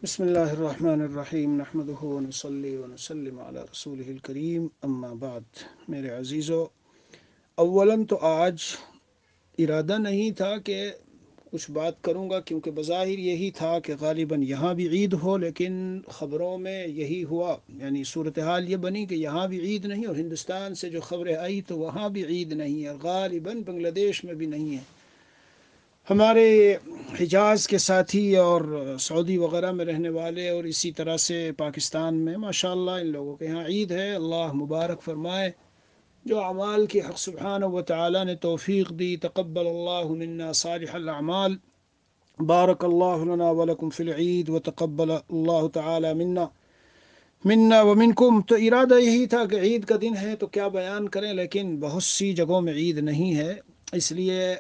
بسم اللہ الرحمن الرحیم نحمدہ ونصلی ونسلم علی رسولہ الکریم اما بعد۔ میرے عزیزو، اولاً تو آج ارادہ نہیں تھا کہ کچھ بات کروں گا، کیونکہ بظاہر یہی تھا کہ غالباً یہاں بھی عید ہو، لیکن خبروں میں یہی ہوا، یعنی صورتحال یہ بنی کہ یہاں بھی عید نہیں، اور ہندوستان سے جو خبریں آئی تو وہاں بھی عید نہیں ہے، غالباً بنگلہ دیش میں بھی نہیں ہے۔ ہمارے حجاز کے ساتھی اور سعودی وغیرہ میں رہنے والے، اور اسی طرح سے پاکستان میں ماشاءاللہ ان لوگوں کے یہاں عید ہے۔ اللہ مبارک فرمائے، جو اعمال کی حق سبحانہ و تعالی نے توفیق دی۔ تقبل اللہ منا صالح الاعمال، بارک اللہ لنا ولکم فی العید، وتقبل اللہ تعالی منا ومنکم۔ تو ارادہ یہی تھا کہ عید کا دن ہے تو کیا بیان کریں، لیکن بہت سی جگہوں میں عید نہیں ہے، اس لیے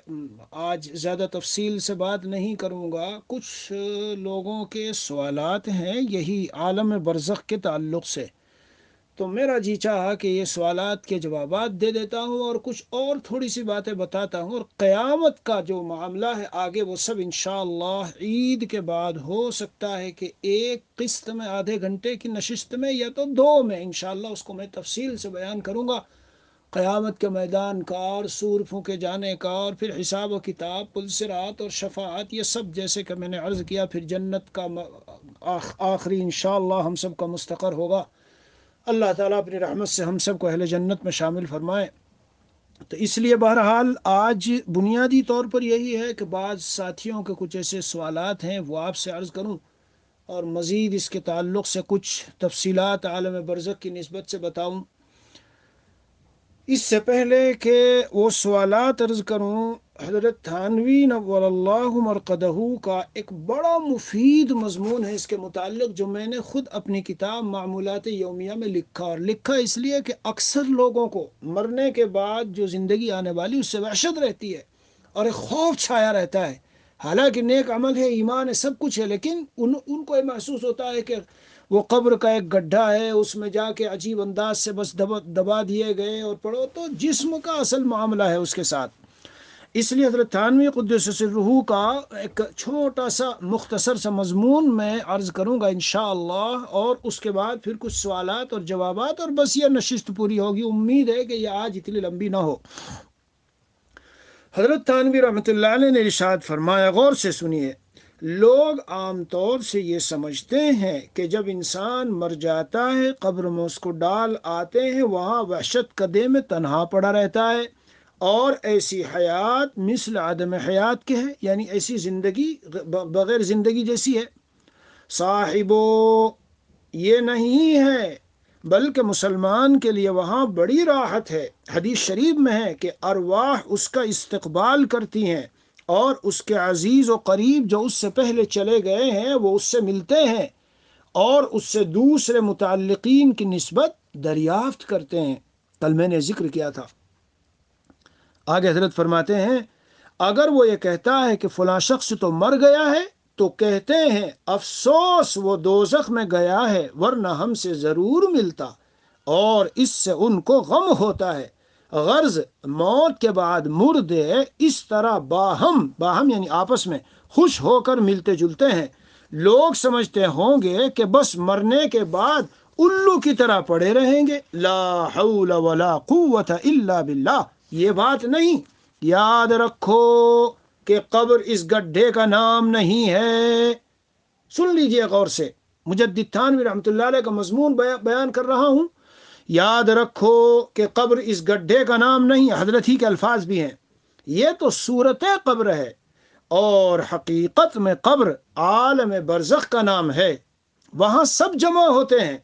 آج زیادہ تفصیل سے بات نہیں کروں گا۔ کچھ لوگوں کے سوالات ہیں یہی عالم برزخ کے تعلق سے، تو میرا جی چاہا کہ یہ سوالات کے جوابات دے دیتا ہوں، اور کچھ اور تھوڑی سی باتیں بتاتا ہوں، اور قیامت کا جو معاملہ ہے آگے وہ سب انشاءاللہ عید کے بعد ہو سکتا ہے کہ ایک قسط میں آدھے گھنٹے کی نشست میں یا تو دو میں انشاءاللہ اس کو میں تفصیل سے بیان کروں گا۔ قیامت کے میدان کا، اور سور پھونکے جانے کا، اور پھر حساب و کتاب، پل صراط اور شفاعت، یہ سب جیسے کہ میں نے عرض کیا، پھر جنت کا آخری انشاءاللہ ہم سب کا مستقر ہوگا۔ اللہ تعالیٰ اپنی رحمت سے ہم سب کو اہل جنت میں شامل فرمائے۔ تو اس لیے بہرحال آج بنیادی طور پر یہی ہے کہ بعض ساتھیوں کے کچھ ایسے سوالات ہیں وہ آپ سے عرض کروں، اور مزید اس کے تعلق سے کچھ تفصیلات عالم برزخ کی نسبت سے بتاؤں۔ اس سے پہلے کہ وہ سوالات عرض کروں، حضرت تھانوی نور اللہ مرقدہ کا ایک بڑا مفید مضمون ہے اس کے متعلق، جو میں نے خود اپنی کتاب معمولات یومیہ میں لکھا، اور لکھا اس لیے کہ اکثر لوگوں کو مرنے کے بعد جو زندگی آنے والی اس سے وحشت رہتی ہے اور ایک خوف چھایا رہتا ہے۔ حالانکہ نیک عمل ہے، ایمان ہے، سب کچھ ہے، لیکن ان کو یہ محسوس ہوتا ہے کہ وہ قبر کا ایک گڈھا ہے، اس میں جا کے عجیب انداز سے بس دبا دیے گئے اور پڑھو، تو جسم کا اصل معاملہ ہے اس کے ساتھ۔ اس لیے حضرت تھانوی قدس سرہ کا ایک چھوٹا سا مختصر سا مضمون میں عرض کروں گا انشاءاللہ، اور اس کے بعد پھر کچھ سوالات اور جوابات، اور بس یہ نشست پوری ہوگی۔ امید ہے کہ یہ آج اتنی لمبی نہ ہو۔ حضرت تھانوی رحمۃ اللہ علیہ نے ارشاد فرمایا، غور سے سنیے، لوگ عام طور سے یہ سمجھتے ہیں کہ جب انسان مر جاتا ہے، قبر میں اس کو ڈال آتے ہیں، وہاں وحشت کدے میں تنہا پڑا رہتا ہے، اور ایسی حیات مثل عدم حیات کے ہے، یعنی ایسی زندگی بغیر زندگی جیسی ہے۔ صاحبو، یہ نہیں ہے، بلکہ مسلمان کے لیے وہاں بڑی راحت ہے۔ حدیث شریف میں ہے کہ ارواح اس کا استقبال کرتی ہیں، اور اس کے عزیز و قریب جو اس سے پہلے چلے گئے ہیں وہ اس سے ملتے ہیں، اور اس سے دوسرے متعلقین کی نسبت دریافت کرتے ہیں۔ کل میں نے ذکر کیا تھا۔ آگے حضرت فرماتے ہیں، اگر وہ یہ کہتا ہے کہ فلاں شخص تو مر گیا ہے، تو کہتے ہیں افسوس وہ دوزخ میں گیا ہے، ورنہ ہم سے ضرور ملتا، اور اس سے ان کو غم ہوتا ہے۔ غرض موت کے بعد مردے اس طرح باہم یعنی آپس میں خوش ہو کر ملتے جلتے ہیں۔ لوگ سمجھتے ہوں گے کہ بس مرنے کے بعد الو کی طرح پڑے رہیں گے۔ لا حول ولا قوت الا باللہ، یہ بات نہیں۔ یاد رکھو کہ قبر اس گڈھے کا نام نہیں ہے۔ سن لیجئے غور سے، مجدد تھانوی رحمۃ اللہ علیہ کا مضمون بیان کر رہا ہوں۔ یاد رکھو کہ قبر اس گڈھے کا نام نہیں، حضرت ہی کے الفاظ بھی ہیں، یہ تو صورت قبر ہے، اور حقیقت میں قبر عالم برزخ کا نام ہے۔ وہاں سب جمع ہوتے ہیں،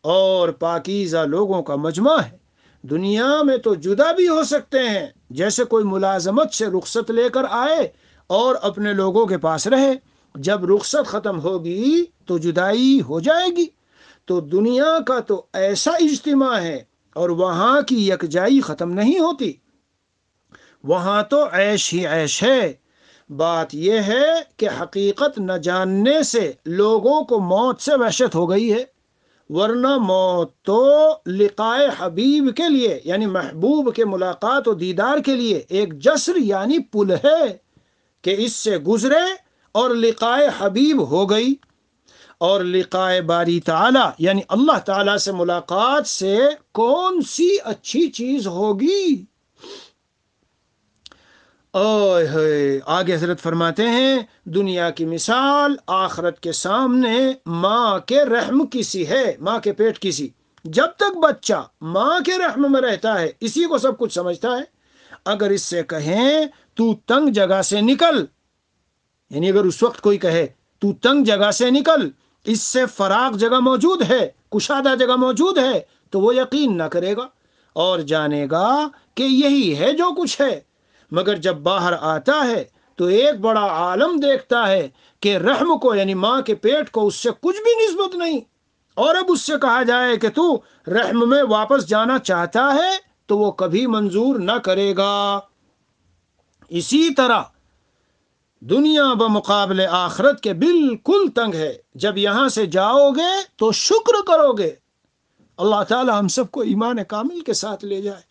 اور پاکیزہ لوگوں کا مجمع ہے۔ دنیا میں تو جدا بھی ہو سکتے ہیں، جیسے کوئی ملازمت سے رخصت لے کر آئے اور اپنے لوگوں کے پاس رہے، جب رخصت ختم ہوگی تو جدائی ہو جائے گی۔ تو دنیا کا تو ایسا اجتماع ہے، اور وہاں کی یکجائی ختم نہیں ہوتی، وہاں تو عیش ہی عیش ہے۔ بات یہ ہے کہ حقیقت نہ جاننے سے لوگوں کو موت سے وحشت ہو گئی ہے، ورنہ موت تو لقائے حبیب کے لیے، یعنی محبوب کے ملاقات و دیدار کے لیے ایک جسر یعنی پل ہے کہ اس سے گزرے اور لقائے حبیب ہو گئی۔ اور لقائے باری تعالی یعنی اللہ تعالی سے ملاقات سے کون سی اچھی چیز ہوگی؟ آگے حضرت فرماتے ہیں دنیا کی مثال آخرت کے سامنے ماں کے رحم کی سی ہے، ماں کے پیٹ کی سی۔ جب تک بچہ ماں کے رحم میں رہتا ہے اسی کو سب کچھ سمجھتا ہے۔ اگر اس سے کہیں تو تنگ جگہ سے نکل، یعنی اگر اس وقت کوئی کہے تو تنگ جگہ سے نکل، اس سے فراغ جگہ موجود ہے، کشادہ جگہ موجود ہے، تو وہ یقین نہ کرے گا اور جانے گا کہ یہی ہے جو کچھ ہے۔ مگر جب باہر آتا ہے تو ایک بڑا عالم دیکھتا ہے کہ رحم کو یعنی ماں کے پیٹ کو اس سے کچھ بھی نسبت نہیں، اور اب اس سے کہا جائے کہ تو رحم میں واپس جانا چاہتا ہے تو وہ کبھی منظور نہ کرے گا۔ اسی طرح دنیا بمقابلے آخرت کے بالکل تنگ ہے۔ جب یہاں سے جاؤ گے تو شکر کرو گے۔ اللہ تعالی ہم سب کو ایمان کامل کے ساتھ لے جائے۔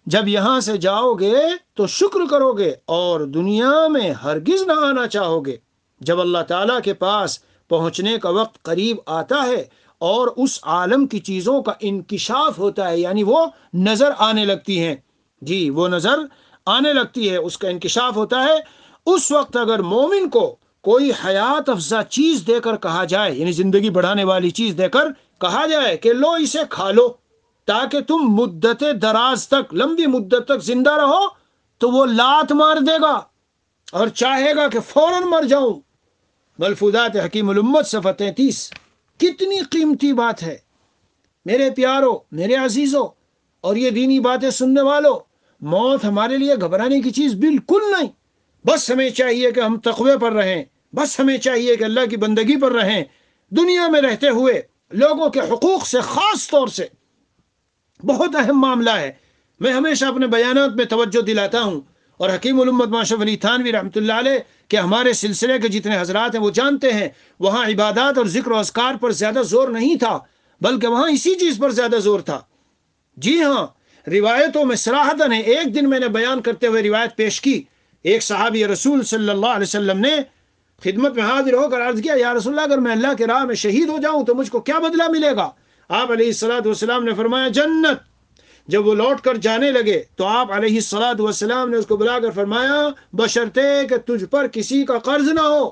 جب یہاں سے جاؤ گے تو شکر کرو گے اور دنیا میں ہرگز نہ آنا چاہو گے۔ جب اللہ تعالیٰ کے پاس پہنچنے کا وقت قریب آتا ہے اور اس عالم کی چیزوں کا انکشاف ہوتا ہے، یعنی وہ نظر آنے لگتی ہیں، جی وہ نظر آنے لگتی ہے، اس کا انکشاف ہوتا ہے، اس وقت اگر مومن کو کوئی حیات افزا چیز دے کر کہا جائے، یعنی زندگی بڑھانے والی چیز دے کر کہا جائے کہ لو اسے کھا لو تاکہ تم مدت دراز تک، لمبی مدت تک زندہ رہو، تو وہ لات مار دے گا اور چاہے گا کہ فوراً مر جاؤں۔ ملفوظات حکیم الامت صفحہ 33۔ کتنی قیمتی بات ہے میرے پیارو، میرے عزیزو اور یہ دینی باتیں سننے والوں، موت ہمارے لیے گھبرانے کی چیز بالکل نہیں۔ بس ہمیں چاہیے کہ ہم تقوی پر رہیں، بس ہمیں چاہیے کہ اللہ کی بندگی پر رہیں۔ دنیا میں رہتے ہوئے لوگوں کے حقوق سے خاص طور سے بہت اہم معاملہ ہے۔ میں ہمیشہ اپنے بیانات میں توجہ دلاتا ہوں، اور حکیم الامت ماشرف علی تھانوی رحمۃ اللہ علیہ کہ ہمارے سلسلے کے جتنے حضرات ہیں وہ جانتے ہیں، وہاں عبادات اور ذکر و اذکار پر زیادہ زور نہیں تھا، بلکہ وہاں اسی چیز پر زیادہ زور تھا۔ جی ہاں، روایتوں میں صراحتاً ہے۔ ایک دن میں نے بیان کرتے ہوئے روایت پیش کی، ایک صحابی رسول صلی اللہ علیہ وسلم نے خدمت میں حاضر ہو کر عرض کیا، یا رسول اللہ اگر میں اللہ کے راہ میں شہید ہو جاؤں تو مجھ کو کیا بدلہ ملے گا؟ آپ علیہ الصلوۃ والسلام نے فرمایا جنت۔ جب وہ لوٹ کر جانے لگے تو آپ علیہ الصلوۃ والسلام نے اس کو بلا کر فرمایا بشرطے کہ تجھ پر کسی کا قرض نہ ہو۔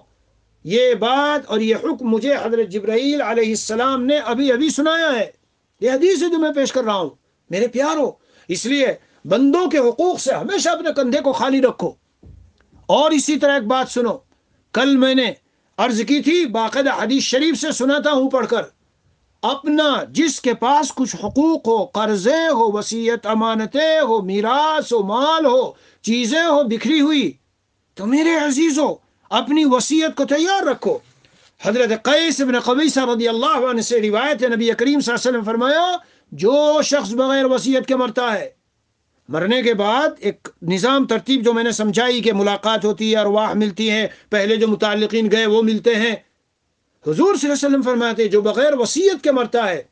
یہ بات اور یہ حکم مجھے حضرت جبرائیل علیہ السلام نے ابھی ابھی سنایا ہے۔ یہ حدیث ہے جو میں پیش کر رہا ہوں میرے پیارو۔ اس لیے بندوں کے حقوق سے ہمیشہ اپنے کندھے کو خالی رکھو۔ اور اسی طرح ایک بات سنو، کل میں نے عرض کی تھی، باقاعدہ حدیث شریف سے سناتا ہوں پڑھ کر، اپنا جس کے پاس کچھ حقوق ہو، قرضے ہو، وصیت امانتیں ہو، میراث ہو، مال ہو، چیزیں ہو بکھری ہوئی، تو میرے عزیزو اپنی وصیت کو تیار رکھو۔ حضرت قیس بن قبیصہ رضی اللہ عنہ سے روایت ہے، نبی کریم صلی اللہ علیہ وسلم فرمایا جو شخص بغیر وصیت کے مرتا ہے، مرنے کے بعد ایک نظام ترتیب جو میں نے سمجھائی کہ ملاقات ہوتی ہے، ارواح ملتی ہیں، پہلے جو متعلقین گئے وہ ملتے ہیں، حضور صلی اللہ علیہ وسلم فرماتے ہیں جو بغیر وصیت کے مرتا ہے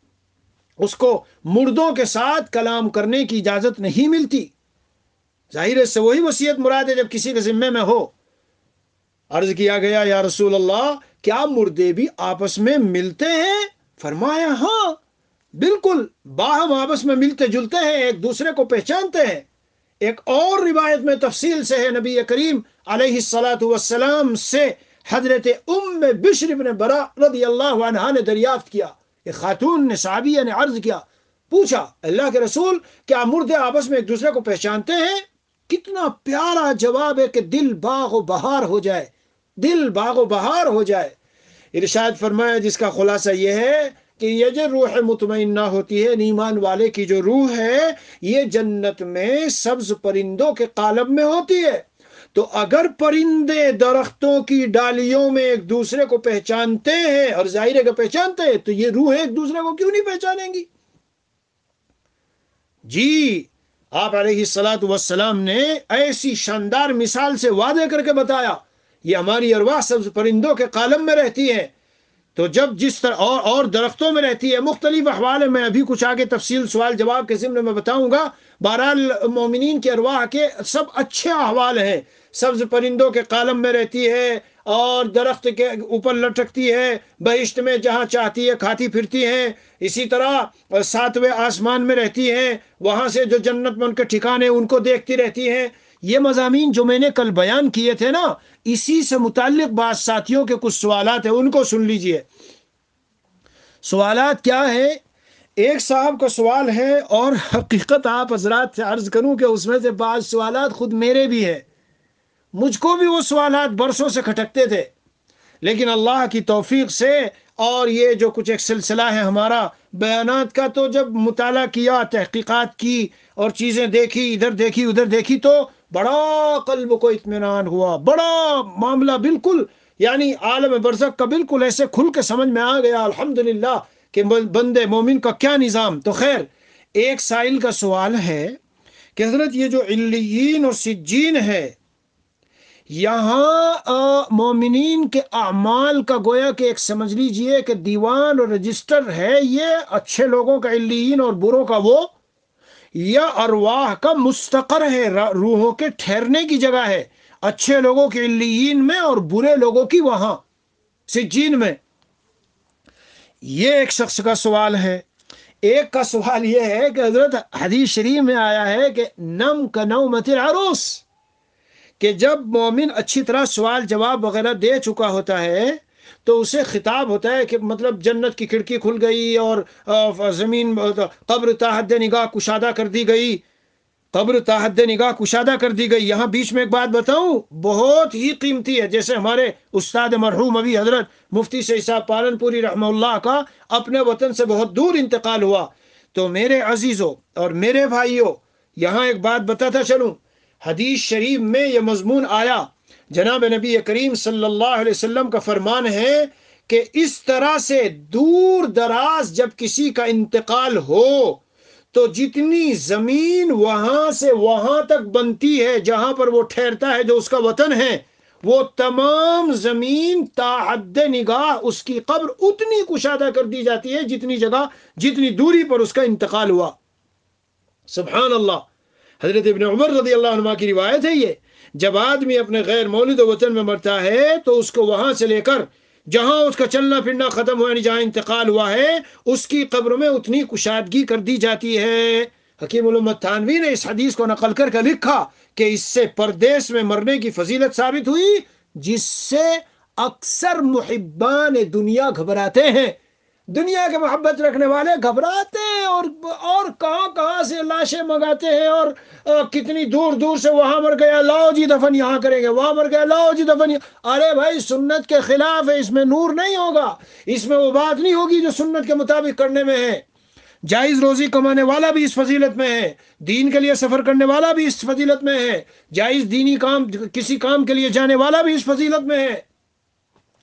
اس کو مردوں کے ساتھ کلام کرنے کی اجازت نہیں ملتی۔ ظاہر ہے سے وہی وصیت مراد ہے جب کسی کے ذمے میں ہو۔ عرض کیا گیا یا رسول اللہ کیا مردے بھی آپس میں ملتے ہیں؟ فرمایا ہاں بالکل، باہم آپس میں ملتے جلتے ہیں، ایک دوسرے کو پہچانتے ہیں۔ ایک اور روایت میں تفصیل سے ہے، نبی کریم علیہ الصلاۃ والسلام سے حضرت ام بشر بن برا رضی اللہ عنہا نے دریافت کیا، ایک خاتون نے، صحابیہ نے عرض کیا، پوچھا اللہ کے رسول کیا مردے آپس میں ایک دوسرے کو پہچانتے ہیں؟ کتنا پیارا جواب ہے کہ دل باغ و بہار ہو جائے، دل باغ و بہار ہو جائے۔ ارشاد فرمایا جس کا خلاصہ یہ ہے کہ یہ جو روح مطمئنہ ہوتی ہے، ایمان والے کی جو روح ہے، یہ جنت میں سبز پرندوں کے قالب میں ہوتی ہے۔ تو اگر پرندے درختوں کی ڈالیوں میں ایک دوسرے کو پہچانتے ہیں، اور ظاہر ہے کہ پہچانتے ہیں، تو یہ روحیں ایک دوسرے کو کیوں نہیں پہچانیں گی؟ جی آپ علیہ الصلاۃ والسلام نے ایسی شاندار مثال سے واضح کر کے بتایا، یہ ہماری ارواح سبز پرندوں کے قالب میں رہتی ہے، تو جب جس طرح اور درختوں میں رہتی ہے، مختلف احوال ہے، میں ابھی کچھ آگے تفصیل سوال جواب کے ضمن میں بتاؤں گا۔ بہرحال مومنین کے ارواح کے سب اچھے احوال ہیں، سبز پرندوں کے قالب میں رہتی ہے، اور درخت کے اوپر لٹکتی ہے، بہشت میں جہاں چاہتی ہے کھاتی پھرتی ہیں، اسی طرح ساتویں آسمان میں رہتی ہیں، وہاں سے جو جنت میں ان کے ٹھکانے ان کو دیکھتی رہتی ہیں۔ یہ مضامین جو میں نے کل بیان کیے تھے نا، اسی سے متعلق بعض ساتھیوں کے کچھ سوالات ہیں، ان کو سن لیجئے۔ سوالات کیا ہے؟ ایک صاحب کا سوال ہے، اور حقیقت آپ حضرات سے عرض کروں کہ اس میں سے بعض سوالات خود میرے بھی ہیں، مجھ کو بھی وہ سوالات برسوں سے کھٹکتے تھے، لیکن اللہ کی توفیق سے اور یہ جو کچھ ایک سلسلہ ہے ہمارا بیانات کا، تو جب مطالعہ کیا، تحقیقات کی اور چیزیں دیکھی، ادھر دیکھی ادھر دیکھی، تو بڑا قلب کو اطمینان ہوا، بڑا معاملہ بالکل یعنی عالم برزخ کا بالکل ایسے کھل کے سمجھ میں آ گیا الحمدللہ کہ بندے مومن کا کیا نظام۔ تو خیر، ایک سائل کا سوال ہے کہ حضرت یہ جو علیین اور سجین ہے، یہاں مومنین کے اعمال کا گویا کہ ایک سمجھ لیجئے کہ دیوان اور رجسٹر ہے، یہ اچھے لوگوں کا علیین اور بروں کا وہ، یا ارواح کا مستقر ہے، روحوں کے ٹھہرنے کی جگہ ہے، اچھے لوگوں کے علیین میں اور برے لوگوں کی وہاں سجین میں؟ یہ ایک شخص کا سوال ہے۔ ایک کا سوال یہ ہے کہ حضرت حدیث شریف میں آیا ہے کہ نم کنومۃ العروس، کہ جب مومن اچھی طرح سوال جواب وغیرہ دے چکا ہوتا ہے تو اسے خطاب ہوتا ہے کہ مطلب جنت کی کھڑکی کھل گئی اور زمین قبر تا حد نگاہ کشادہ کر دی گئی، قبر تا حد نگاہ کشادہ کر دی گئی۔ یہاں بیچ میں ایک بات بتاؤں بہت ہی قیمتی ہے، جیسے ہمارے استاد مرحوم ابھی حضرت مفتی سید صاحب پالن پوری رحمہ اللہ کا اپنے وطن سے بہت دور انتقال ہوا، تو میرے عزیزوں اور میرے بھائیوں یہاں ایک بات بتاتا چلوں، حدیث شریف میں یہ مضمون آیا، جناب نبی کریم صلی اللہ علیہ وسلم کا فرمان ہے کہ اس طرح سے دور دراز جب کسی کا انتقال ہو تو جتنی زمین وہاں سے وہاں تک بنتی ہے جہاں پر وہ ٹھہرتا ہے جو اس کا وطن ہے، وہ تمام زمین تا حد نگاہ اس کی قبر اتنی کشادہ کر دی جاتی ہے جتنی جگہ جتنی دوری پر اس کا انتقال ہوا۔ سبحان اللہ۔ حضرت ابن عمر رضی اللہ عنہ کی روایت ہے، یہ جب آدمی اپنے غیر مولد وطن میں مرتا ہے تو اس کو وہاں سے لے کر جہاں اس کا چلنا پھرنا ختم ہوا، یعنی جہاں انتقال ہوا ہے، اس کی قبر میں اتنی کشادگی کر دی جاتی ہے۔ حکیم الامت تھانوی نے اس حدیث کو نقل کر کے لکھا کہ اس سے پردیس میں مرنے کی فضیلت ثابت ہوئی، جس سے اکثر محبان دنیا گھبراتے ہیں، دنیا کے محبت رکھنے والے گھبراتے ہیں، اور کہاں کہاں سے لاشیں منگاتے ہیں، اور کتنی دور دور سے وہاں مر گیا لاؤ جی دفن یہاں کریں گے، وہاں مر گیا لاؤ جی دفن ارے بھائی سنت کے خلاف ہے، اس میں نور نہیں ہوگا، اس میں وہ بات نہیں ہوگی جو سنت کے مطابق کرنے میں ہے۔ جائز روزی کمانے والا بھی اس فضیلت میں ہے، دین کے لیے سفر کرنے والا بھی اس فضیلت میں ہے، جائز دینی کام کسی کام کے لیے جانے والا بھی اس فضیلت میں ہے۔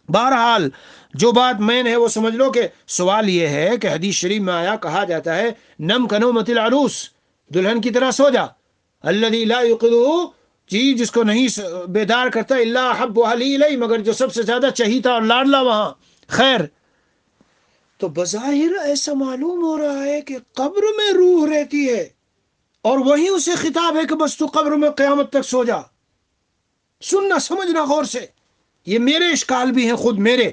بہرحال جو بات مین ہے وہ سمجھ لو کہ سوال یہ ہے کہ حدیث شریف میں آیا، کہا جاتا ہے نم کنومۃ العروس، دلہن کی طرح سو جا، الذی لا یقظہ، جی جس کو نہیں بیدار کرتا، الا احبھا الی، مگر جو سب سے زیادہ چہیتا اور لاڈلا وہاں۔ خیر، تو بظاہر ایسا معلوم ہو رہا ہے کہ قبر میں روح رہتی ہے، اور وہیں اسے خطاب ہے کہ بس تو قبر میں قیامت تک سو جا۔ سننا سمجھنا غور سے، یہ میرے اشکال بھی ہیں، خود میرے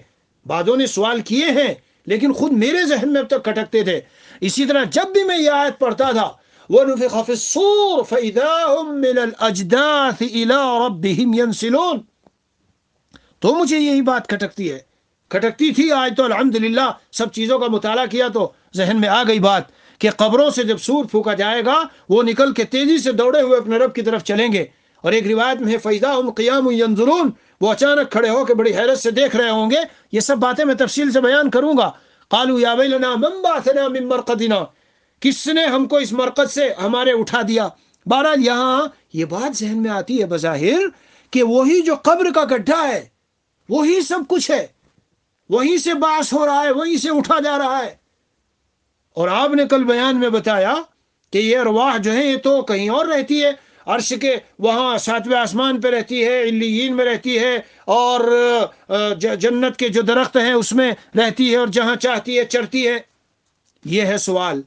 بعدوں نے سوال کیے ہیں لیکن خود میرے ذہن میں اب تک کھٹکتے تھے۔ اسی طرح جب بھی میں یہ آیت پڑھتا تھا وَنُفِخَ فِي الصُّورِ فَإِذَا هُمْ مِنَ الْأَجْدَاثِ إِلَىٰ رَبِّهِمْ يَنْسِلُونَ، تو مجھے یہی بات کھٹکتی تھی۔ آج تو الحمدللہ سب چیزوں کا مطالعہ کیا تو ذہن میں آ گئی بات کہ قبروں سے جب سور پھونکا جائے گا وہ نکل کے تیزی سے دوڑے ہوئے اپنے رب کی طرف چلیں گے، اور ایک روایت میں ہے فَإِذَا هُمْ قِيَامٌ يَنْظُرُونَ، وہ اچانک کھڑے ہو کے بڑی حیرت سے دیکھ رہے ہوں گے۔ یہ سب باتیں میں تفصیل سے بیان کروں گا۔ قالوا یا ویلنا من بعثنا من مرقدنا، کس نے ہم کو اس مرقد سے ہمارے اٹھا دیا۔ بہرحال یہاں یہ بات ذہن میں آتی ہے بظاہر کہ وہی جو قبر کا گڈھا ہے وہی سب کچھ ہے، وہیں سے باعث ہو رہا ہے، وہیں سے اٹھا جا رہا ہے۔ اور آپ نے کل بیان میں بتایا کہ یہ ارواح جو ہیں یہ تو کہیں اور رہتی ہے، عرش کے وہاں ساتویں آسمان پہ رہتی ہے، علیین میں رہتی ہے، اور جنت کے جو درخت ہیں اس میں رہتی ہے، اور جہاں چاہتی ہے چرتی ہے۔ یہ ہے سوال۔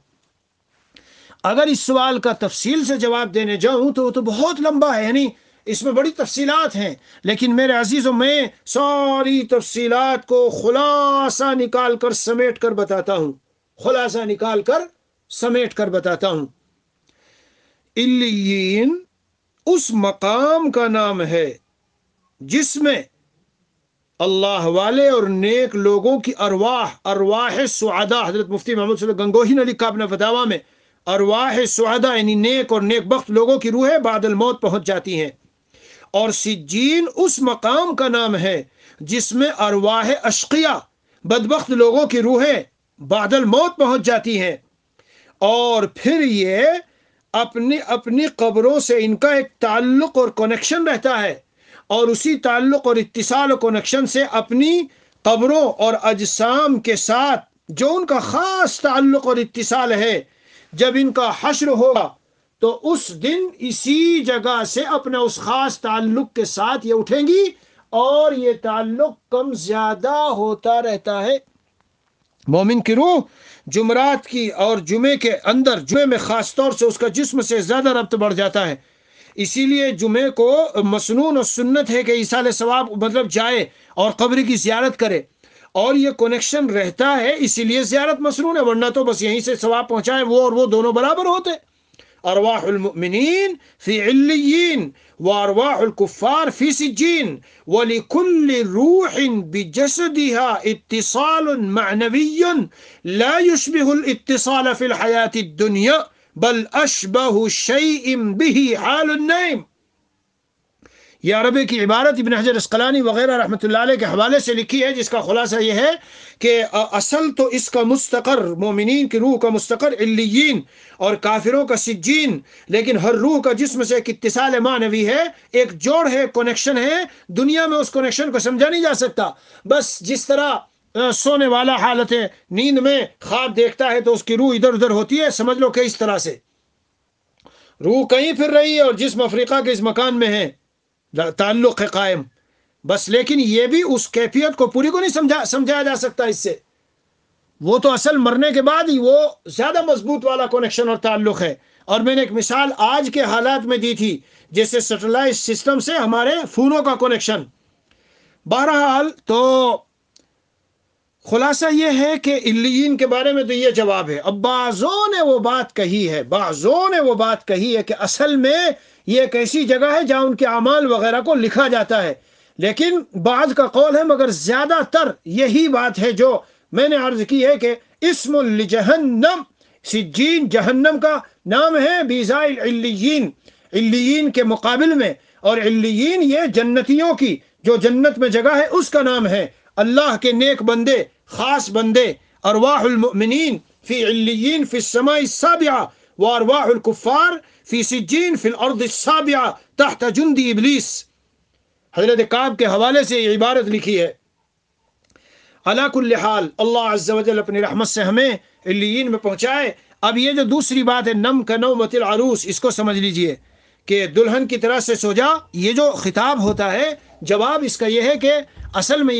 اگر اس سوال کا تفصیل سے جواب دینے جاؤں تو وہ تو بہت لمبا ہے، یعنی اس میں بڑی تفصیلات ہیں، لیکن میرے عزیزوں میں ساری تفصیلات کو خلاصہ نکال کر سمیٹ کر بتاتا ہوں، خلاصہ نکال کر سمیٹ کر بتاتا ہوں۔ علیین اس مقام کا نام ہے جس میں اللہ والے اور نیک لوگوں کی ارواح سعداء، حضرت مفتی محمد صلی اللہ گنگوہی نے لکھا اپنے فتاوی میں، ارواح سعداء یعنی نیک اور نیک بخت لوگوں کی روحیں بعد الموت پہنچ جاتی ہیں۔ اور سجین اس مقام کا نام ہے جس میں ارواح اشقیاء بدبخت لوگوں کی روحیں بعد الموت پہنچ جاتی ہیں، اور پھر یہ اپنی اپنی قبروں سے ان کا ایک تعلق اور کنیکشن رہتا ہے، اور اسی تعلق اور اتصال و کنیکشن سے اپنی قبروں اور اجسام کے ساتھ جو ان کا خاص تعلق اور اتصال ہے، جب ان کا حشر ہوگا تو اس دن اسی جگہ سے اپنا اس خاص تعلق کے ساتھ یہ اٹھیں گی، اور یہ تعلق کم زیادہ ہوتا رہتا ہے۔ مومن کی روح جمعرات کی اور جمعے کے اندر، جمعے میں خاص طور سے اس کا جسم سے زیادہ ربط بڑھ جاتا ہے، اسی لیے جمعے کو مسنون اور سنت ہے کہ ایصال ثواب مطلب جائے اور قبر کی زیارت کرے، اور یہ کنیکشن رہتا ہے، اسی لیے زیارت مسنون ہے، ورنہ تو بس یہیں سے ثواب پہنچائے وہ اور وہ دونوں برابر ہوتے۔ ارواح المؤمنین فی علیین وارواح الکفار فی سجین ولکل روح بجسدها اتصال معنوی لا يشبه الاتصال فی الحیاة الدنیا بل اشبہ شیء به حال النائم۔ یہ عربی کی عبارت ابن حجر اسقلانی وغیرہ رحمۃ اللہ علیہ کے حوالے سے لکھی ہے، جس کا خلاصہ یہ ہے کہ اصل تو اس کا مستقر، مومنین کی روح کا مستقر علیین اور کافروں کا سجین، لیکن ہر روح کا جسم سے ایک اتصال معنوی ہے، ایک جوڑ ہے، کنیکشن ہے۔ دنیا میں اس کنیکشن کو سمجھا نہیں جا سکتا، بس جس طرح سونے والا حالت نیند میں خواب دیکھتا ہے تو اس کی روح ادھر ادھر ہوتی ہے، سمجھ لو کہ اس طرح سے روح کہیں پھر رہی ہے اور جسم افریقہ کے اس مکان میں ہے، تعلق ہے قائم بس، لیکن یہ بھی اس کیفیت کو پوری کو نہیں سمجھایا جا سکتا اس سے، وہ تو اصل مرنے کے بعد ہی وہ زیادہ مضبوط والا کنیکشن اور تعلق ہے۔ اور میں نے ایک مثال آج کے حالات میں دی تھی، جیسے سیٹلائٹ سسٹم سے ہمارے فونوں کا کنیکشن۔ بہرحال تو خلاصہ یہ ہے کہ علیین کے بارے میں تو یہ جواب ہے۔ اب بعضوں نے وہ بات کہی ہے کہ اصل میں یہ ایک ایسی جگہ ہے جہاں ان کے اعمال وغیرہ کو لکھا جاتا ہے، لیکن بعض کا قول ہے، مگر زیادہ تر یہی بات ہے جو میں نے عرض کی ہے کہ اسم لجہنم، سجین جہنم کا نام ہے بیزائل علیین، علیین کے مقابل میں، اور علیین یہ جنتیوں کی جو جنت میں جگہ ہے اس کا نام ہے۔ اللہ کے نیک بندے، خاص بندے، ارواح المؤمنین فی علیین فی السماء السابعہ وارواح الکفار فی سجین فی الارض السابعہ تحت جند ابلیس۔ حضرت کعب کے حوالے سے یہ عبارت لکھی ہے۔ علی کل حال اللہ عز و جل اپنی رحمت سے ہمیں علیین میں پہنچائے۔ اب یہ جو دوسری بات ہے نم کا نومت العروس، اس کو سمجھ لیجئے کہ دلہن کی طرح سے سو جا، یہ جو خطاب ہوتا ہے، جواب اس کا یہ ہے کہ اصل میں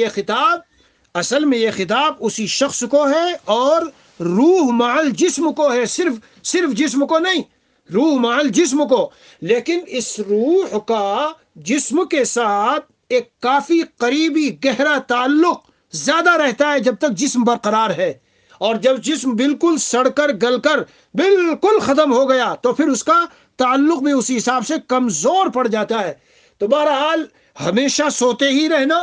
یہ خطاب اسی شخص کو ہے، اور روح مع الجسم کو ہے، صرف جسم کو نہیں، روح مع الجسم کو، لیکن اس روح کا جسم کے ساتھ ایک کافی قریبی گہرا تعلق زیادہ رہتا ہے جب تک جسم برقرار ہے، اور جب جسم بالکل سڑ کر گل کر بالکل ختم ہو گیا تو پھر اس کا تعلق بھی اسی حساب سے کمزور پڑ جاتا ہے۔ تو بہرحال ہمیشہ سوتے ہی رہنا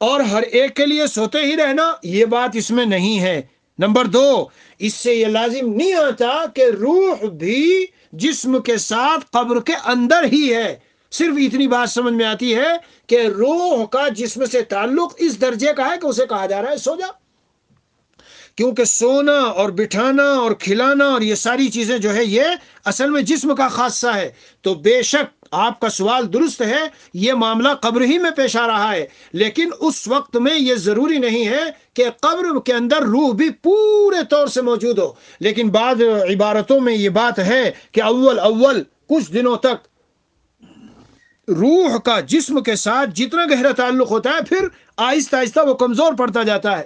اور ہر ایک کے لیے سوتے ہی رہنا، یہ بات اس میں نہیں ہے۔ نمبر 2، اس سے یہ لازم نہیں آتا کہ روح بھی جسم کے ساتھ قبر کے اندر ہی ہے، صرف اتنی بات سمجھ میں آتی ہے کہ روح کا جسم سے تعلق اس درجے کا ہے کہ اسے کہا جا رہا ہے سو جا، کیونکہ سونا اور بٹھانا اور کھلانا اور یہ ساری چیزیں جو ہے یہ اصل میں جسم کا خاصہ ہے۔ تو بے شک آپ کا سوال درست ہے، یہ معاملہ قبر ہی میں پیش آ رہا ہے، لیکن اس وقت میں یہ ضروری نہیں ہے کہ قبر کے اندر روح بھی پورے طور سے موجود ہو، لیکن بعض عبارتوں میں یہ بات ہے کہ اول کچھ دنوں تک روح کا جسم کے ساتھ جتنا گہرا تعلق ہوتا ہے، پھر آہستہ آہستہ وہ کمزور پڑتا جاتا ہے۔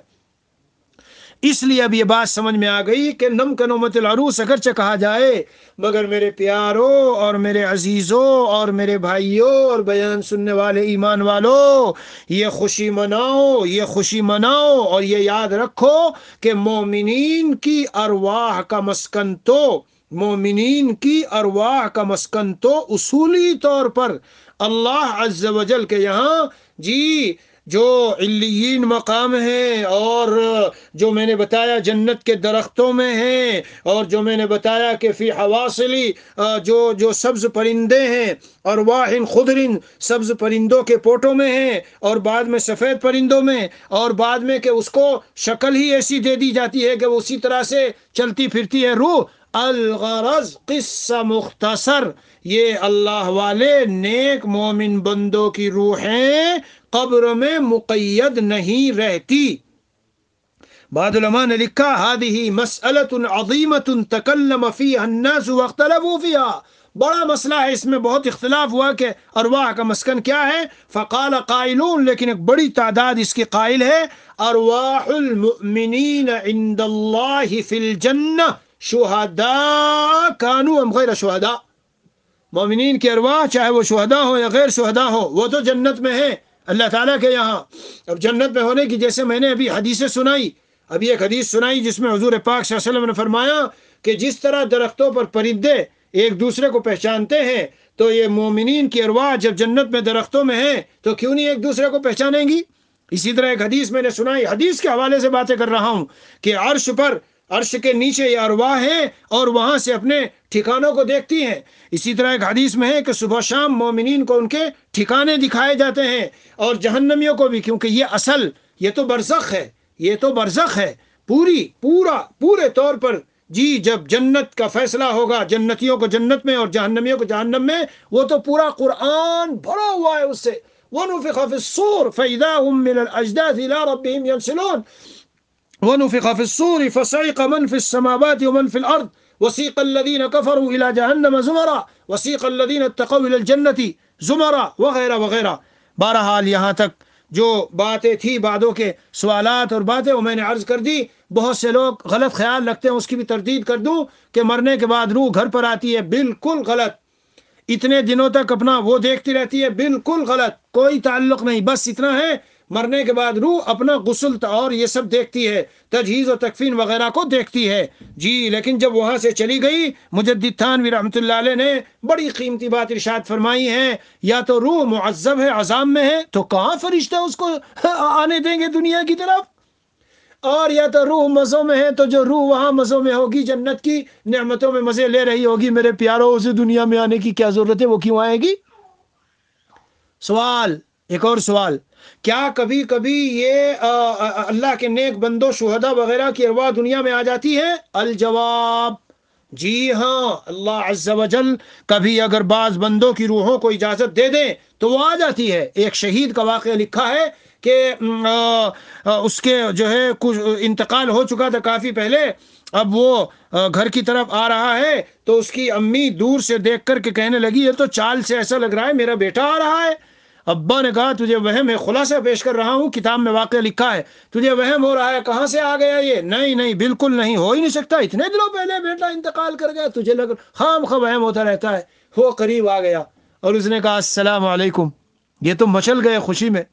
اس لیے اب یہ بات سمجھ میں آ گئی کہ نم کا نومت العروس اگرچہ کہا جائے، مگر میرے پیاروں اور میرے عزیزوں اور میرے بھائیوں اور بیان سننے والے ایمان والوں، یہ خوشی مناؤ، یہ خوشی مناؤ، اور یہ یاد رکھو کہ مومنین کی ارواح کا مسکن تو، مومنین کی ارواح کا مسکن تو اصولی طور پر اللہ عز و جل کے یہاں جی جو علیین مقام ہے، اور جو میں نے بتایا جنت کے درختوں میں ہیں، اور جو میں نے بتایا کہ فی حواصلی جو سبز پرندے ہیں، اور واحن خضرن سبز پرندوں کے پوٹوں میں ہیں، اور بعد میں سفید پرندوں میں، اور بعد میں کہ اس کو شکل ہی ایسی دے دی جاتی ہے کہ وہ اسی طرح سے چلتی پھرتی ہے روح۔ الغرض قصہ مختصر، یہ اللہ والے نیک مومن بندوں کی روحیں قبر میں مقید نہیں رہتی۔ بعض علماء نے لکھا هذه مسئلة عظیمة تکلم فیها الناس واختلفوا فیها، بڑا مسئلہ ہے، اس میں بہت اختلاف ہوا کہ ارواح کا مسکن کیا ہے۔ فقال قائلون، لیکن ایک بڑی تعداد اس کی قائل ہے، ارواح المؤمنین عند اللہ فی الجنہ شہداء کانوا ام غیر شہداء، مومنین کی ارواح چاہے وہ شہداء ہو یا غیر شہداء ہو، وہ تو جنت میں ہیں اللہ تعالیٰ کے یہاں۔ اب جنت میں ہونے کی، جیسے میں نے ابھی حدیثیں سنائی، ابھی ایک حدیث سنائی جس میں حضور پاک صلی اللہ علیہ وسلم نے فرمایا کہ جس طرح درختوں پر پرندے ایک دوسرے کو پہچانتے ہیں، تو یہ مومنین کی ارواح جب جنت میں درختوں میں ہیں تو کیوں نہیں ایک دوسرے کو پہچانیں گی۔ اسی طرح ایک حدیث میں نے سنائی، حدیث کے حوالے سے باتیں کر رہا ہوں، کہ عرش پر، عرش کے نیچے یہ ارواح ہیں اور وہاں سے اپنے ٹھکانوں کو دیکھتی ہیں۔ اسی طرح ایک حدیث میں ہے کہ صبح شام مومنین کو ان کے ٹھکانے دکھائے جاتے ہیں، اور جہنمیوں کو بھی، کیونکہ یہ اصل، یہ تو برزخ ہے، یہ تو برزخ ہے، پورے طور پر جی جب جنت کا فیصلہ ہوگا، جنتیوں کو جنت میں اور جہنمیوں کو جہنم میں، وہ تو پورا قرآن بھرا ہوا ہے اس سے۔ وَنُفِخَ فِي الصُّورِ فَإِذَا هُم مِّنَ الْأَجْدَاثِ إِلَىٰ رَبِّهِمْ يَنْسِلُونَ وَنُفِخَ فِي الصُّورِ فَصَعِقَ مَنْ فِي السَّمَاوَاتِ وَمَنْ فِي الْأَرْضِ وَسِيقَ الَّذِينَ كَفَرُوا إِلَىٰ جَهَنَّمَ زُمَرًا وَسِيقَ الَّذِينَ اتَّقَوْا إِلَى الْجَنَّةِ زُمَرًا وغیرہ وغیرہ۔ بہرحال یہاں تک جو باتیں تھی، بعدوں کے سوالات اور باتیں، وہ میں نے عرض کر دی۔ بہت سے لوگ غلط خیال رکھتے ہیں، اس کی بھی تردید کر دوں کہ مرنے کے بعد روح گھر پر آتی ہے، بالکل غلط۔ اتنے دنوں تک اپنا وہ دیکھتی رہتی ہے، بالکل غلط، کوئی تعلق نہیں۔ بس اتنا ہے، مرنے کے بعد روح اپنا غسل اور یہ سب دیکھتی ہے، تجہیز و تکفین وغیرہ کو دیکھتی ہے جی۔ لیکن جب وہاں سے چلی گئی، مجدد تھانوی رحمۃ اللہ علیہ نے بڑی قیمتی بات ارشاد فرمائی ہے، یا تو روح معذب ہے، عذاب میں ہے، تو کہاں فرشتہ اس کو آنے دیں گے دنیا کی طرف، اور یا تو روح مزوں میں ہے، تو جو روح وہاں مزوں میں ہوگی، جنت کی نعمتوں میں مزے لے رہی ہوگی، میرے پیاروں، اسے دنیا میں آنے کی کیا ضرورت ہے، وہ کیوں آئے گی؟ سوال، ایک اور سوال، کیا کبھی کبھی یہ اللہ کے نیک بندوں، شہداء وغیرہ کی ارواح دنیا میں آ جاتی ہے؟ الجواب جی ہاں، اللہ عز و جل کبھی اگر بعض بندوں کی روحوں کو اجازت دے دیں تو وہ آ جاتی ہے۔ ایک شہید کا واقعہ لکھا ہے کہ اس کے جو ہے کچھ انتقال ہو چکا تھا کافی پہلے، اب وہ گھر کی طرف آ رہا ہے تو اس کی امی دور سے دیکھ کر کے کہنے لگی، یہ تو چال سے ایسا لگ رہا ہے میرا بیٹا آ رہا ہے۔ ابا نے کہا، تجھے وہم ہے، خلاصہ پیش کر رہا ہوں، کتاب میں واقعہ لکھا ہے، تجھے وہم ہو رہا ہے، کہاں سے آ گیا یہ؟ نہیں بالکل نہیں، ہو ہی نہیں سکتا، اتنے دنوں پہلے بیٹا انتقال کر گیا، تجھے لگ خام خواہ وہم ہوتا رہتا ہے۔ وہ قریب آ گیا اور اس نے کہا، السلام علیکم۔ یہ تو مچل گئے خوشی میں،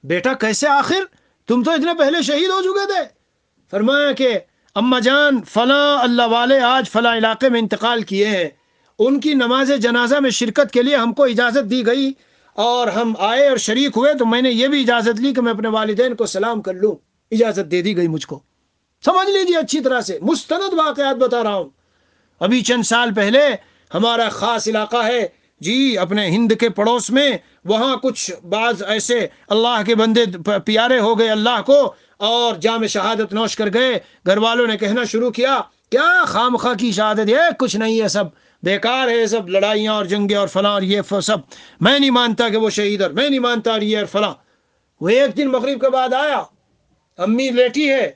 بیٹا کیسے؟ آخر تم تو اتنے پہلے شہید ہو چکے تھے۔ فرمایا کہ اما جان، فلاں اللہ والے آج فلاں علاقے میں انتقال کیے ہیں، ان کی نماز جنازہ میں شرکت کے لیے ہم کو اجازت دی گئی، اور ہم آئے اور شریک ہوئے، تو میں نے یہ بھی اجازت لی کہ میں اپنے والدین کو سلام کر لوں، اجازت دے دی گئی مجھ کو۔ سمجھ لیجیے اچھی طرح سے، مستند واقعات بتا رہا ہوں۔ ابھی چند سال پہلے ہمارا خاص علاقہ ہے جی اپنے ہند کے پڑوس میں، وہاں کچھ بعض ایسے اللہ کے بندے پیارے ہو گئے اللہ کو، اور جام شہادت نوش کر گئے۔ گھر والوں نے کہنا شروع کیا، کیا خام خواہ کی شہادت، یہ کچھ نہیں ہے، سب بیکار ہے، سب لڑائیاں اور جنگیں اور فلاں اور یہ سب، میں نہیں مانتا کہ وہ شہید، اور میں نہیں مانتا اور یہ اور فلاں۔ وہ ایک دن مغرب کے بعد آیا، امی لیٹی ہے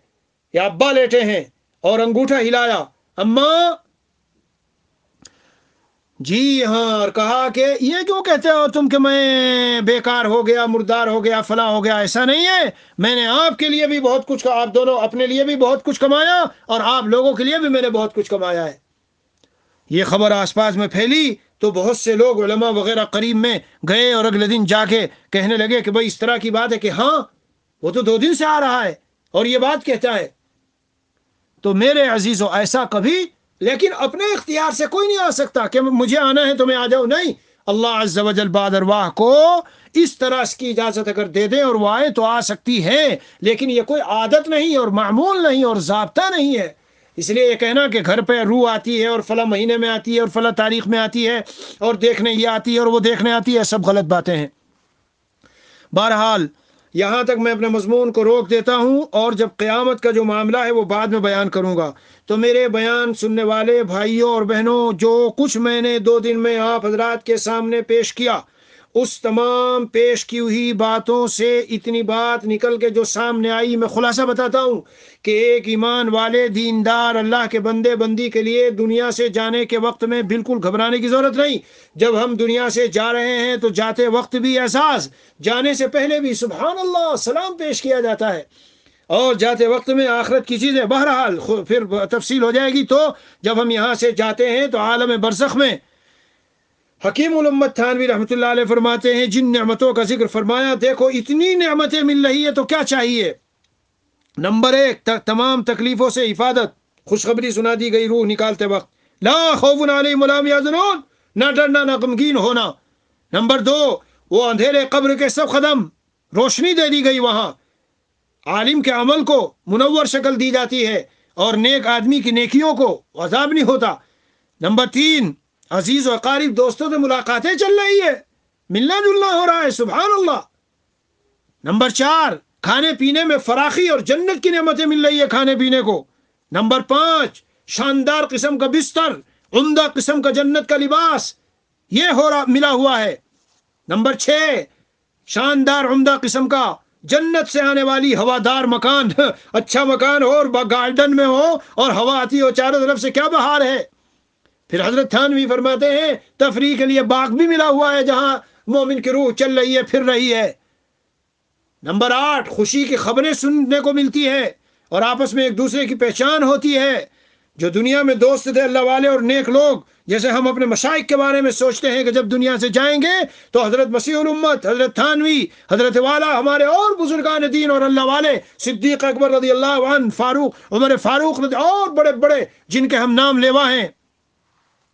یا ابا لیٹے ہیں، اور انگوٹھا ہلایا، اماں جی ہاں، اور کہا کہ یہ کیوں کہتے ہو تم کہ میں بیکار ہو گیا، مردار ہو گیا، فلاں ہو گیا؟ ایسا نہیں ہے، میں نے آپ کے لیے بھی بہت کچھ، آپ دونوں اپنے لیے بھی بہت کچھ کمایا اور آپ لوگوں کے لیے بھی میں نے بہت کچھ کمایا ہے۔ یہ خبر آس پاس میں پھیلی تو بہت سے لوگ علماء وغیرہ قریب میں گئے اور اگلے دن جا کے کہنے لگے کہ بھائی اس طرح کی بات ہے، کہ ہاں وہ تو 2 دن سے آ رہا ہے اور یہ بات کہتا ہے۔ تو میرے عزیزو، ایسا کبھی، لیکن اپنے اختیار سے کوئی نہیں آ سکتا کہ مجھے آنا ہے تو میں آ جاؤں، نہیں۔ اللہ عز و جل بعد ارواح کو اس طرح کی اجازت اگر دے دے اور وہ آئے تو آ سکتی ہے، لیکن یہ کوئی عادت نہیں اور معمول نہیں اور ضابطہ نہیں ہے۔ اس لیے یہ کہنا کہ گھر پہ روح آتی ہے اور فلاں مہینے میں آتی ہے اور فلاں تاریخ میں آتی ہے اور دیکھنے یہ آتی ہے اور وہ دیکھنے آتی ہے، سب غلط باتیں ہیں۔ بہرحال یہاں تک میں اپنے مضمون کو روک دیتا ہوں، اور جب قیامت کا جو معاملہ ہے وہ بعد میں بیان کروں گا۔ تو میرے بیان سننے والے بھائیوں اور بہنوں، جو کچھ میں نے 2 دن میں آپ حضرات کے سامنے پیش کیا، اس تمام پیش کی ہوئی باتوں سے اتنی بات نکل کے جو سامنے آئی، میں خلاصہ بتاتا ہوں کہ ایک ایمان والے دیندار اللہ کے بندے بندی کے لیے دنیا سے جانے کے وقت میں بالکل گھبرانے کی ضرورت نہیں۔ جب ہم دنیا سے جا رہے ہیں تو جاتے وقت بھی احساس، جانے سے پہلے بھی سبحان اللہ سلام پیش کیا جاتا ہے، اور جاتے وقت میں آخرت کی چیزیں۔ بہرحال پھر تفصیل ہو جائے گی۔ تو جب ہم یہاں سے جاتے ہیں تو عالم برزخ میں حکیم الامت تھانوی رحمۃ اللہ علیہ فرماتے ہیں، جن نعمتوں کا ذکر فرمایا، دیکھو اتنی نعمتیں مل رہی ہے تو کیا چاہیے؟ نمبر 1، تمام تکلیفوں سے حفاظت، خوشخبری سنا دی گئی روح نکالتے وقت، لا خوف علیہم ولا هم یحزنون، نہ ڈرنا نہ غمگین ہونا۔ نمبر 2، وہ اندھیرے قبر کے سب ختم، روشنی دے دی گئی، وہاں عالم کے عمل کو منور شکل دی جاتی ہے اور نیک آدمی کی نیکیوں کو عذاب نہیں ہوتا۔ نمبر 3، عزیز و اقارب دوستوں سے ملاقاتیں چل رہی ہے، ملنا جلنا ہو رہا ہے، سبحان اللہ۔ نمبر 4، کھانے پینے میں فراخی اور جنت کی نعمتیں مل رہی ہے کھانے پینے کو۔ نمبر 5، شاندار قسم کا بستر، عمدہ قسم کا جنت کا لباس، یہ ہو رہا ملا ہوا ہے۔ نمبر 6، شاندار عمدہ قسم کا جنت سے آنے والی ہوادار مکان، اچھا مکان ہو اور گارڈن میں ہو اور ہوا آتی ہو چاروں طرف سے، کیا بہار ہے۔ پھر حضرت تھانوی فرماتے ہیں تفریح کے لیے باغ بھی ملا ہوا ہے جہاں مومن کی روح چل رہی ہے، پھر رہی ہے۔ نمبر 8، خوشی کی خبریں سننے کو ملتی ہے اور آپس میں ایک دوسرے کی پہچان ہوتی ہے۔ جو دنیا میں دوست تھے اللہ والے اور نیک لوگ، جیسے ہم اپنے مشائخ کے بارے میں سوچتے ہیں کہ جب دنیا سے جائیں گے تو حضرت مسیح الامت، حضرت تھانوی، حضرت والا، ہمارے اور بزرگان دین اور اللہ والے، صدیق اکبر رضی اللہ عنہ، فاروق، عمر فاروق اور بڑے بڑے جن کے ہم نام لیوا ہیں۔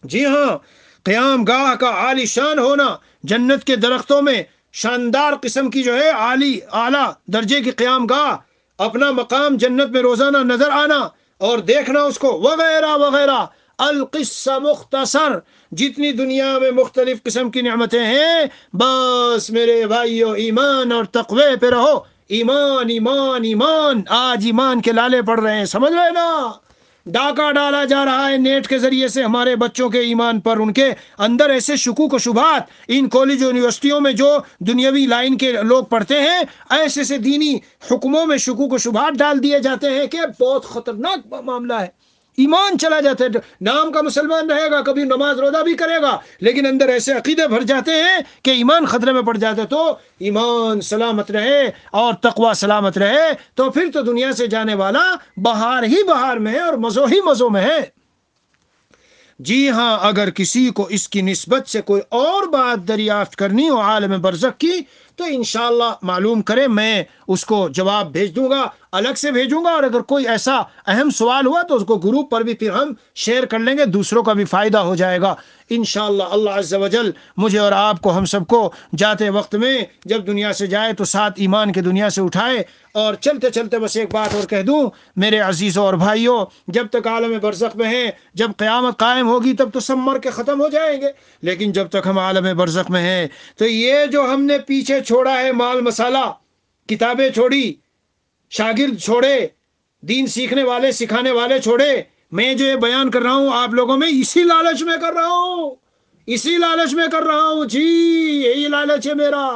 جی ہاں، قیام گاہ کا عالی شان ہونا، جنت کے درختوں میں شاندار قسم کی جو ہے اعلیٰ درجے کی قیام گاہ، اپنا مقام جنت میں روزانہ نظر آنا اور دیکھنا اس کو، وغیرہ وغیرہ۔ القصہ مختصر، جتنی دنیا میں مختلف قسم کی نعمتیں ہیں، بس میرے بھائیو ایمان اور تقوی پہ رہو۔ ایمان ایمان ایمان، آج ایمان کے لالے پڑ رہے ہیں، سمجھ رہے نا؟ ڈاکہ ڈالا جا رہا ہے نیٹ کے ذریعے سے ہمارے بچوں کے ایمان پر، ان کے اندر ایسے شکوک و شبہات، ان کالج یونیورسٹیوں میں جو دنیاوی لائن کے لوگ پڑھتے ہیں، ایسے سے دینی حکموں میں شکوک و شبہات ڈال دیے جاتے ہیں کہ بہت خطرناک معاملہ ہے۔ ایمان چلا جاتا ہے، نام کا مسلمان رہے گا، کبھی نماز روزہ بھی کرے گا، لیکن اندر ایسے عقیدے بھر جاتے ہیں کہ ایمان خطرے میں پڑ جاتا ہے۔ تو ایمان سلامت رہے اور تقوی سلامت رہے تو پھر تو دنیا سے جانے والا بہار ہی بہار میں ہے اور مزوں ہی مزوں میں ہے۔ جی ہاں، اگر کسی کو اس کی نسبت سے کوئی اور بات دریافت کرنی ہو عالم برزخ کی تو انشاءاللہ معلوم کرے، میں اس کو جواب بھیج دوں گا، الگ سے بھیجوں گا، اور اگر کوئی ایسا اہم سوال ہوا تو اس کو گروپ پر بھی پھر ہم شیئر کر لیں گے، دوسروں کا بھی فائدہ ہو جائے گا انشاءاللہ۔ اللہ عز و جل مجھے اور آپ کو، ہم سب کو جاتے وقت میں جب دنیا سے جائے تو ساتھ ایمان کے دنیا سے اٹھائے۔ اور چلتے چلتے بس ایک بات اور کہہ دوں میرے عزیزوں اور بھائیوں، جب تک عالم برزخ میں ہیں، جب قیامت قائم ہوگی تب تو سب مر کے ختم ہو جائیں گے، لیکن جب تک ہم عالم برزخ میں ہیں تو یہ جو ہم نے پیچھے چھوڑا ہے مال مسالہ، کتابیں چھوڑی، شاگرد چھوڑے، دین سیکھنے والے سکھانے والے چھوڑے، میں جو یہ بیان کر رہا ہوں آپ لوگوں میں اسی لالچ میں کر رہا ہوں، اسی لالچ میں کر رہا ہوں۔ جی یہی لالچ ہے میرا،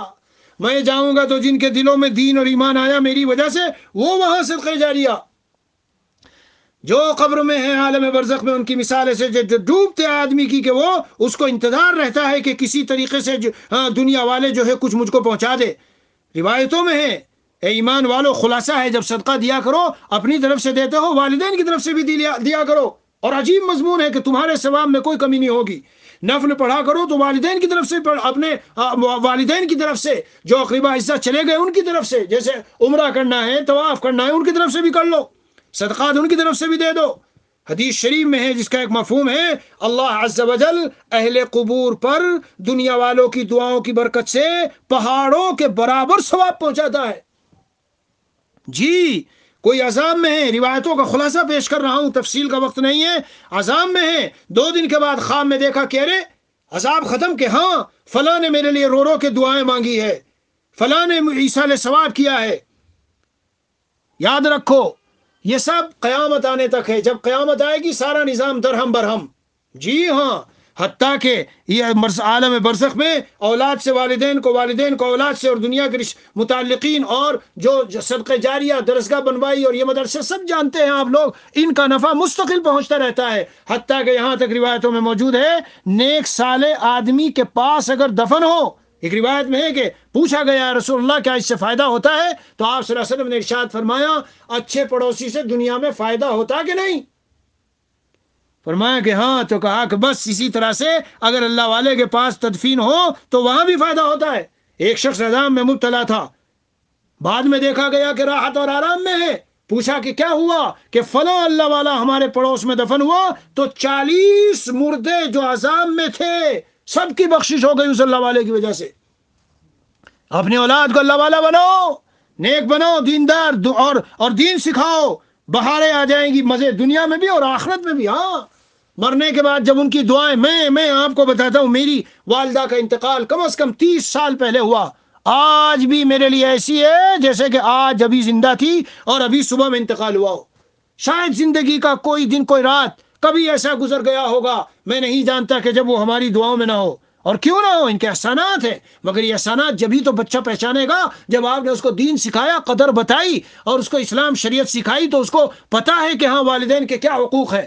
میں جاؤں گا تو جن کے دلوں میں دین اور ایمان آیا میری وجہ سے، وہ وہاں صدقہ جاریہ۔ جو قبر میں ہیں عالم برزخ میں ان کی مثال ایسے جو ڈوبتے آدمی کی کہ وہ اس کو انتظار رہتا ہے کہ کسی طریقے سے دنیا والے جو ہے کچھ مجھ کو پہنچا دے. روایتوں میں ہے اے ایمان والو خلاصہ ہے جب صدقہ دیا کرو اپنی طرف سے دیتے ہو والدین کی طرف سے بھی دیا کرو. اور عجیب مضمون ہے کہ تمہارے ثواب میں کوئی کمی نہیں ہوگی. نفل پڑھا کرو تو والدین کی طرف سے اپنے والدین کی طرف سے جو اقربا حصہ چلے گئے ان کی طرف سے جیسے عمرہ کرنا ہے طواف کرنا ہے ان کی طرف سے بھی کر لو. صدقات ان کی طرف سے بھی دے دو. حدیث شریف میں ہے جس کا ایک مفہوم ہے اللہ عز و جل اہل قبور پر دنیا والوں کی دعاؤں کی برکت سے پہاڑوں کے برابر ثواب پہنچاتا ہے. جی کوئی عذاب میں ہے روایتوں کا خلاصہ پیش کر رہا ہوں تفصیل کا وقت نہیں ہے. عذاب میں ہے 2 دن کے بعد خواب میں دیکھا کہ ارے عذاب ختم کہ ہاں فلاں نے میرے لیے رو رو کے دعائیں مانگی ہے فلاں نے ایصال ثواب کیا ہے. یاد رکھو یہ سب قیامت آنے تک ہے. جب قیامت آئے گی سارا نظام درہم برہم. جی ہاں حتیٰ کہ یہ عالم برزخ میں اولاد سے والدین کو اولاد سے اور دنیا کے متعلقین اور جو صدقہ جاریہ درسگاہ بنوائی اور یہ مدرسے سب جانتے ہیں آپ لوگ ان کا نفع مستقل پہنچتا رہتا ہے. حتیٰ کہ یہاں تک روایتوں میں موجود ہے نیک صالح آدمی کے پاس اگر دفن ہو ایک روایت میں ہے کہ پوچھا گیا رسول اللہ کیا اس سے فائدہ ہوتا ہے تو آپ صلی اللہ علیہ وسلم نے ارشاد فرمایا اچھے پڑوسی سے دنیا میں فائدہ ہوتا کہ نہیں. فرمایا کہ ہاں تو کہا کہ بس اسی طرح سے اگر اللہ والے کے پاس تدفین ہو تو وہاں بھی فائدہ ہوتا ہے. ایک شخص عذاب میں مبتلا تھا بعد میں دیکھا گیا کہ راحت اور آرام میں ہے. پوچھا کہ کیا ہوا کہ فلاں اللہ والا ہمارے پڑوس میں دفن ہوا تو 40 مردے جو عذاب میں تھے سب کی بخشش ہو گئی اس اللہ والے کی وجہ سے. اپنی اولاد کو اللہ والا بناؤ نیک بناؤ دیندار اور دین سکھاؤ بہاریں آ جائیں گی مزے دنیا میں بھی اور آخرت میں بھی. ہاں مرنے کے بعد جب ان کی دعائیں میں آپ کو بتاتا ہوں میری والدہ کا انتقال کم از کم 30 سال پہلے ہوا. آج بھی میرے لیے ایسی ہے جیسے کہ آج ابھی زندہ تھی اور ابھی صبح میں انتقال ہوا ہو. شاید زندگی کا کوئی دن کوئی رات کبھی ایسا گزر گیا ہوگا میں نہیں جانتا کہ جب وہ ہماری دعاؤں میں نہ ہو. اور کیوں نہ ہو ان کے احسانات ہیں مگر یہ احسانات جبھی تو بچہ پہچانے گا جب آپ نے اس کو دین سکھایا قدر بتائی اور اس کو اسلام شریعت سکھائی تو اس کو پتا ہے کہ ہاں والدین کے کیا حقوق ہے.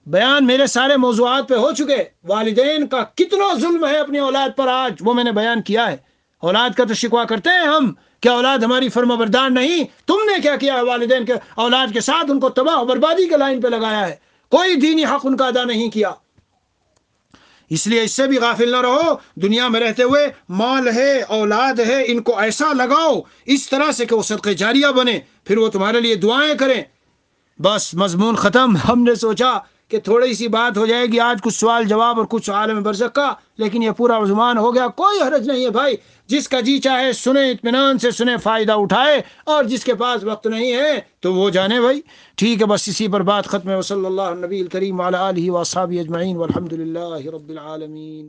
بیان میرے سارے موضوعات پہ ہو چکے. والدین کا کتنا ظلم ہے اپنی اولاد پر آج وہ میں نے بیان کیا ہے. اولاد کا تو شکوہ کرتے ہیں ہم کہ اولاد ہماری فرما بردار نہیں. تم نے کیا کیا ہے والدین کے اولاد کے ساتھ ان کو تباہ و بربادی کے لائن پہ لگایا ہے. کوئی دینی حق ان کا ادا نہیں کیا. اس لیے اس سے بھی غافل نہ رہو. دنیا میں رہتے ہوئے مال ہے اولاد ہے ان کو ایسا لگاؤ اس طرح سے کہ وہ صدقہ جاریہ بنے پھر وہ تمہارے لیے دعائیں کریں. بس مضمون ختم. ہم نے سوچا کہ تھوڑی سی بات ہو جائے گی آج کچھ سوال جواب اور کچھ عالم برزخ کا لیکن یہ پورا عنوان ہو گیا. کوئی حرج نہیں ہے بھائی جس کا جی چاہے سنے اطمینان سے سنے فائدہ اٹھائے اور جس کے پاس وقت نہیں ہے تو وہ جانے بھائی. ٹھیک ہے بس اسی پر بات ختم ہے. وصلی اللہ نبی الکریم وعلی آلہ واصحابہ اجمعین والحمد للہ رب العالمین.